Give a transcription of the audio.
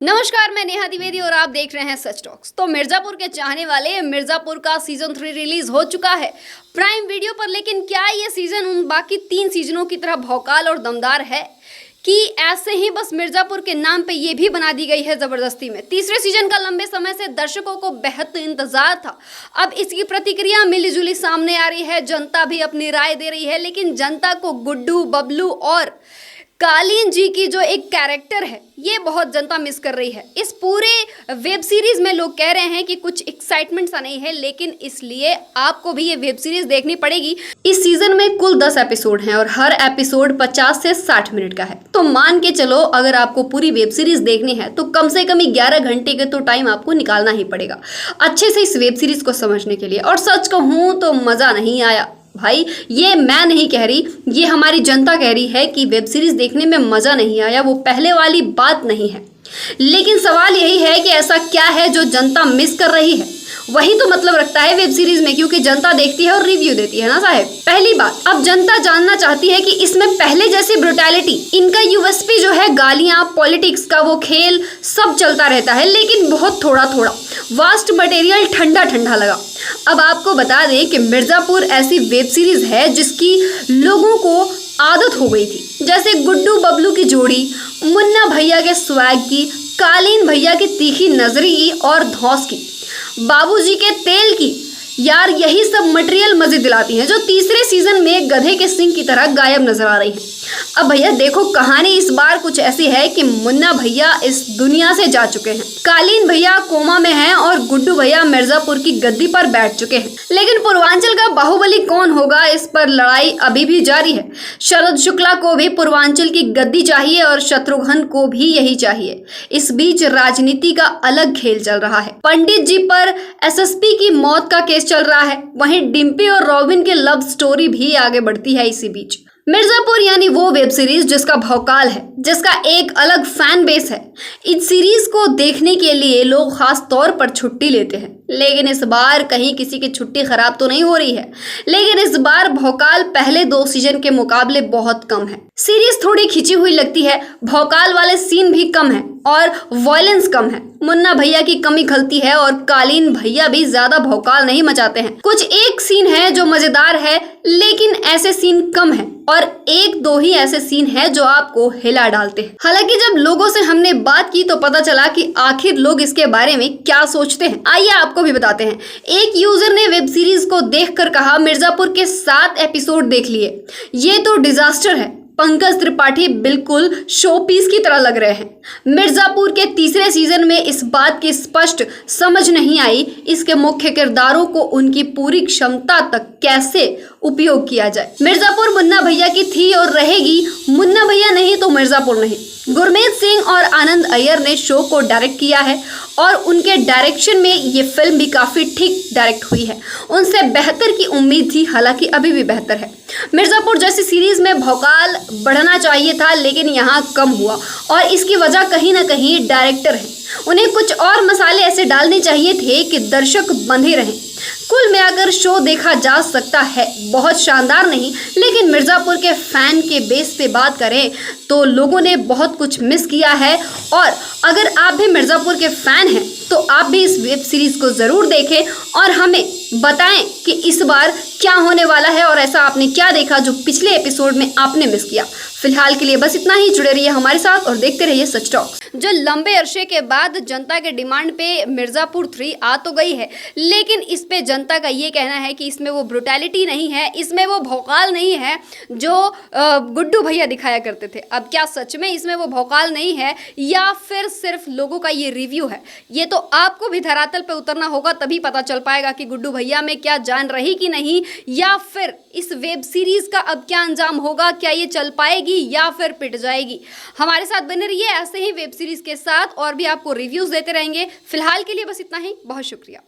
नमस्कार, मैं नेहा द्विवेदी और आप देख रहे हैं सच टॉक्स। तो मिर्जापुर के चाहने वाले मिर्जापुर का सीजन 3 रिलीज हो चुका है प्राइम वीडियो पर। लेकिन क्या ये सीजन उन बाकी 3 सीजनों की तरह भौकाल और दमदार है कि ऐसे ही बस मिर्जापुर के नाम पे ये भी बना दी गई है जबरदस्ती में? तीसरे सीजन का लंबे समय से दर्शकों को बेहद इंतजार था। अब इसकी प्रतिक्रिया मिलीजुली सामने आ रही है, जनता भी अपनी राय दे रही है। लेकिन जनता को गुड्डू, बबलू और कालीन जी की जो एक कैरेक्टर है ये बहुत जनता मिस कर रही है। इस पूरे वेब सीरीज में लोग कह रहे हैं कि कुछ एक्साइटमेंट सा नहीं है, लेकिन इसलिए आपको भी ये वेब सीरीज देखनी पड़ेगी। इस सीजन में कुल 10 एपिसोड हैं और हर एपिसोड 50 से 60 मिनट का है। तो मान के चलो, अगर आपको पूरी वेब सीरीज देखनी है तो कम से कम 11 घंटे के तो टाइम आपको निकालना ही पड़ेगा अच्छे से इस वेब सीरीज को समझने के लिए। और सच कहूँ तो मजा नहीं आया भाई। ये मैं नहीं कह रही, ये हमारी जनता कह रही है कि वेब सीरीज देखने में मजा नहीं आया। वो पहले वाली बात नहीं है। लेकिन सवाल यही है कि ऐसा क्या है जो जनता मिस कर रही है? वही तो मतलब रखता है वेब सीरीज में, क्योंकि जनता देखती है और रिव्यू देती है ना साहब। पहली बात, अब जनता जानना चाहती है कि इसमें पहले जैसी ब्रुटैलिटी, इनका यूएसपी जो है गालियां, पॉलिटिक्स का वो खेल सब चलता रहता है, लेकिन बहुत थोड़ा थोड़ा वास्ट मटेरियल ठंडा ठंडा लगा। अब आपको बता दें कि मिर्जापुर ऐसी वेब सीरीज है जिसकी लोगों को आदत हो गई थी। जैसे गुड्डू बबलू की जोड़ी, मुन्ना भैया के स्वैग की, कालीन भैया की तीखी नजरी और धौंस की, बाबूजी के तेल की। यार यही सब मटेरियल मजे दिलाती हैं जो तीसरे सीजन में गधे के सिंग की तरह गायब नजर आ रही है। अब भैया देखो, कहानी इस बार कुछ ऐसी है कि मुन्ना भैया इस दुनिया से जा चुके हैं, कालीन भैया कोमा में हैं और गुड्डू भैया मिर्जापुर की गद्दी पर बैठ चुके हैं। लेकिन पूर्वांचल का बाहुबली कौन होगा, इस पर लड़ाई अभी भी जारी है। शरद शुक्ला को भी पूर्वांचल की गद्दी चाहिए और शत्रुघ्न को भी यही चाहिए। इस बीच राजनीति का अलग खेल चल रहा है। पंडित जी पर एसएसपी की मौत का केस चल रहा है, वहीं डिम्पी और रॉबिन की लव स्टोरी भी आगे बढ़ती है। इसी बीच मिर्जापुर यानी वो वेब सीरीज जिसका भौकाल है, जिसका एक अलग फैन बेस है। इस सीरीज को देखने के लिए लोग खास तौर पर छुट्टी लेते हैं। लेकिन इस बार कहीं किसी की छुट्टी खराब तो नहीं हो रही है। लेकिन इस बार भौकाल पहले 2 सीजन के मुकाबले बहुत कम है। सीरीज थोड़ी खिंची हुई लगती है, भौकाल वाले सीन भी कम है और वायलेंस कम है। मुन्ना भैया की कमी खलती है और कालीन भैया भी ज्यादा भौकाल नहीं मचाते हैं। कुछ एक सीन है जो मजेदार है, लेकिन ऐसे सीन कम है और 1-2 ही ऐसे सीन है जो आपको हिला डालते हैं। हालांकि जब लोगों से हमने बात की तो पता चला कि आखिर लोग इसके बारे में क्या सोचते हैं। आइए आपको भी बताते हैं। एक यूजर ने वेब सीरीज को देखकर कहा, मिर्जापुर के 7 एपिसोड देख लिए, ये तो डिजास्टर है। पंकज त्रिपाठी बिल्कुल शो पीस की तरह लग रहे हैं। मिर्जापुर के तीसरे सीजन में इस बात की स्पष्ट समझ नहीं आई, इसके मुख्य किरदारों को उनकी पूरी क्षमता तक कैसे उपयोग किया जाए। मिर्जापुर मुन्ना भैया की थी और रहेगी, मुन्ना भैया नहीं तो मिर्जापुर नहीं। गुरमीत सिंह और आनंद अय्यर ने शो को डायरेक्ट किया है और उनके डायरेक्शन में ये फिल्म भी काफी ठीक डायरेक्ट हुई है। उनसे बेहतर की उम्मीद थी, हालांकि अभी भी बेहतर है। मिर्जापुर जैसी सीरीज में भौकाल बढ़ना चाहिए था, लेकिन यहाँ कम हुआ और इसकी वजह कहीं ना कहीं डायरेक्टर है। उन्हें कुछ और मसाले ऐसे डालने चाहिए थे कि दर्शक बंधे रहें। कुल मिलाकर शो देखा जा सकता है, बहुत शानदार नहीं, लेकिन मिर्जापुर के फैन के बेस पे बात करें तो लोगों ने बहुत कुछ मिस किया है। और अगर आप भी मिर्जापुर के फैन हैं तो आप भी इस वेब सीरीज को जरूर देखें और हमें बताएं कि इस बार क्या होने वाला है और ऐसा आपने क्या देखा जो पिछले एपिसोड में आपने मिस किया। फिलहाल के लिए बस इतना ही। जुड़े रहिए हमारे साथ और देखते रहिए सच टॉक्स। जो लंबे अरसे के बाद जनता के डिमांड पे मिर्जापुर 3 आ तो गई है, लेकिन इस पे जनता का ये कहना है कि इसमें वो ब्रुटैलिटी नहीं है, इसमें वो भौकाल नहीं है जो गुड्डू भैया दिखाया करते थे। अब क्या सच में इसमें वो भौकाल नहीं है या फिर सिर्फ लोगों का ये रिव्यू है? ये तो आपको भी धरातल पे उतरना होगा, तभी पता चल पाएगा कि गुड्डू भैया में क्या जान रही कि नहीं, या फिर इस वेब सीरीज का अब क्या अंजाम होगा, क्या ये चल पाएगी या फिर पिट जाएगी। हमारे साथ बने रहिए ऐसे ही वेब सीरीज के साथ और भी आपको रिव्यूज देते रहेंगे। फिलहाल के लिए बस इतना ही। बहुत शुक्रिया।